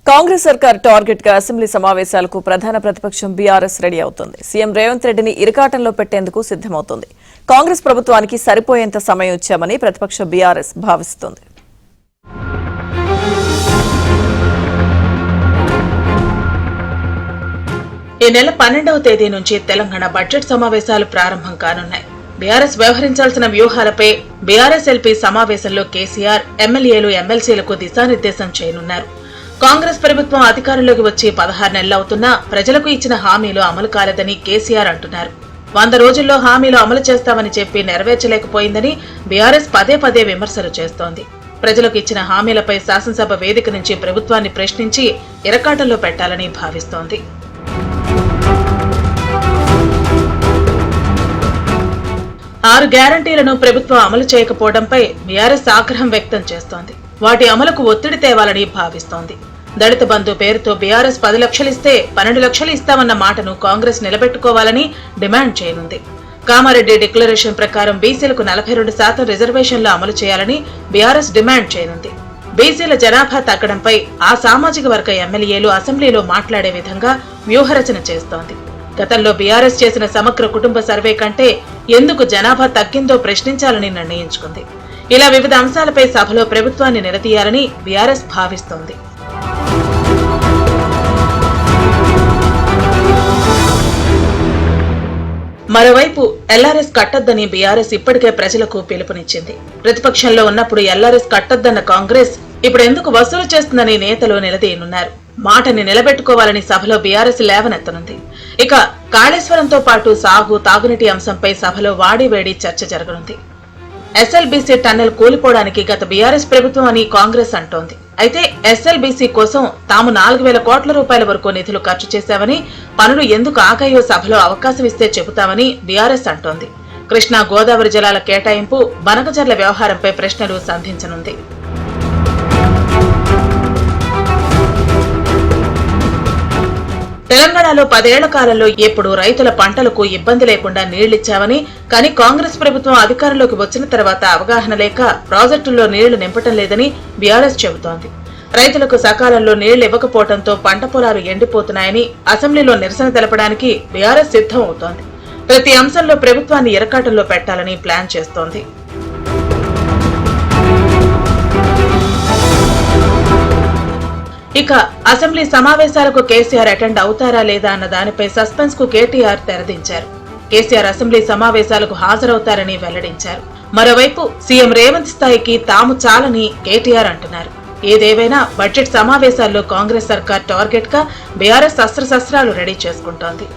కాంగ్రెస్ సర్కార్ టార్గెట్ గా అసెంబ్లీ సమావేశాలకు ప్రధాన ప్రతిపక్షం బీఆర్ఎస్ రెడీ అవుతుంది. సీఎం రేవంత్ రెడ్డిని ఇరకాటంలో పెట్టేందుకు సిద్దమవుతోంది. కాంగ్రెస్ ప్రభుత్వానికి సరిపోయేంత సమయం ఇచ్చామని ప్రతిపక్ష బీఆర్ఎస్ భావిస్తోంది. ఈ నెల 12వ తేదీ నుంచి తెలంగాణ బడ్జెట్ సమావేశాలు ప్రారంభం కానున్నాయి. బీఆర్ఎస్ వ్యవహరించాల్సిన వ్యూహాలపై బీఆర్ఎస్ ఎల్పీ సమావేశంలో కేసీఆర్ ఎమ్మెల్యేలు ఎమ్మెల్సీలకు దిశానిర్దేశం చేయనున్నారు. కాంగ్రెస్ ప్రభుత్వం అధికారంలోకి వచ్చి 16 నెలలవుతున్నా ప్రజలకు ఇచ్చిన హామీలు అమలు కాలేదని కేసీఆర్ అంటున్నారు. 100 రోజుల్లో హామీలు అమలు చేస్తామని చెప్పి నెరవేర్చలేకపోయిందని బీఆర్ఎస్ పదే పదే విమర్శలు చేస్తోంది. ప్రజలకు ఇచ్చిన హామీలపై శాసనసభ వేదిక నుంచి ప్రభుత్వాన్ని ప్రశ్నించి ఇరకాటంలో పెట్టాలని భావిస్తోంది. ఆరు గ్యారంటీలను ప్రభుత్వం అమలు చేయకపోవడంపై బీఆర్ఎస్ ఆగ్రహం వ్యక్తం చేస్తోంది. వాటి అమలుకు ఒత్తిడి తేవాలని భావిస్తోంది. దళిత బంధు పేరుతో బీఆర్ఎస్ 10 లక్షలు ఇస్తే 12 లక్షలు ఇస్తామన్న మాటను కాంగ్రెస్ నిలబెట్టుకోవాలని డిమాండ్ చేయనుంది. కామారెడ్డి డిక్లరేషన్ ప్రకారం బీసీలకు 42% రిజర్వేషన్లు అమలు చేయాలని బీఆర్ఎస్ డిమాండ్ చేయనుంది. బీసీల జనాభా తగ్గడంపై ఆ సామాజిక వర్గ ఎమ్మెల్యేలు అసెంబ్లీలో మాట్లాడే విధంగా వ్యూహరచన చేస్తోంది. గతంలో బీఆర్ఎస్ చేసిన సమగ్ర కుటుంబ సర్వే కంటే ఎందుకు జనాభా తగ్గిందో ప్రశ్నించాలని నిర్ణయించుకుంది. ఇలా వివిధ అంశాలపై సభలో ప్రభుత్వాన్ని నిలదీయాలని బీఆర్ఎస్ భావిస్తోంది. మరోవైపు ఎల్ఆర్ఎస్ కట్టొద్దని బీఆర్ఎస్ ఇప్పటికే ప్రజలకు పిలుపునిచ్చింది. ప్రతిపక్షంలో ఉన్నప్పుడు ఎల్ఆర్ఎస్ కట్టొద్దన్న కాంగ్రెస్ ఇప్పుడు ఎందుకు వసూలు చేస్తుందని నేతలు నిలదీయనున్నారు. మాటని నిలబెట్టుకోవాలని సభలో బీఆర్ఎస్ లేవనెత్తనుంది. ఇక కాళేశ్వరంతో పాటు సాగు, తాగునీటి అంశంపై సభలో వాడివేడి చర్చ జరగనుంది. ఎస్ఎల్బీసీ టన్నెల్ కూలిపోవడానికి గత బీఆర్ఎస్ ప్రభుత్వం అని కాంగ్రెస్ అంటోంది. అయితే ఎస్ఎల్బీసీ కోసం తాము 4,000 కోట్ల రూపాయల వరకు నిధులు ఖర్చు చేశామని, పనులు ఎందుకు ఆగాయో సభలో అవకాశం ఇస్తే చెబుతామని బీఆర్ఎస్ అంటోంది. కృష్ణా గోదావరి జలాల కేటాయింపు, బనకచర్ల వ్యవహారంపై ప్రశ్నలు సంధించనుంది. తెలంగాణలో 10 ఏళ్ల కాలంలో ఎప్పుడు రైతుల పంటలకు ఇబ్బంది లేకుండా నీళ్లిచ్చామని, కానీ కాంగ్రెస్ ప్రభుత్వం అధికారంలోకి వచ్చిన తర్వాత అవగాహన లేక ప్రాజెక్టుల్లో నీళ్లు నింపటం లేదని బీఆర్ఎస్ చెబుతోంది. రైతులకు సకాలంలో నీళ్లు ఇవ్వకపోవడంతో పంట పొలాలు ఎండిపోతున్నాయని అసెంబ్లీలో నిరసన తెలపడానికి బీఆర్ఎస్ సిద్ధం అవుతోంది. ప్రతి అంశంలో ప్రభుత్వాన్ని ఇరకాటంలో పెట్టాలని ప్లాన్ చేస్తోంది. ఇక అసెంబ్లీ సమావేశాలకు కేసీఆర్ అటెండ్ అవుతారా లేదా అన్న దానిపై సస్పెన్స్ కు కేటీఆర్ తెరదించారు. కేసీఆర్ అసెంబ్లీ సమావేశాలకు హాజరవుతారని వెల్లడించారు. మరోవైపు సీఎం రేవంత్ స్థాయికి తాము చాలని కేటీఆర్ అంటున్నారు. ఏదేవైనా బడ్జెట్ సమావేశాల్లో కాంగ్రెస్ సర్కార్ టార్గెట్ గా బీఆర్ఎస్ అస్త్రశస్త్రాలు రెడీ చేసుకుంటోంది.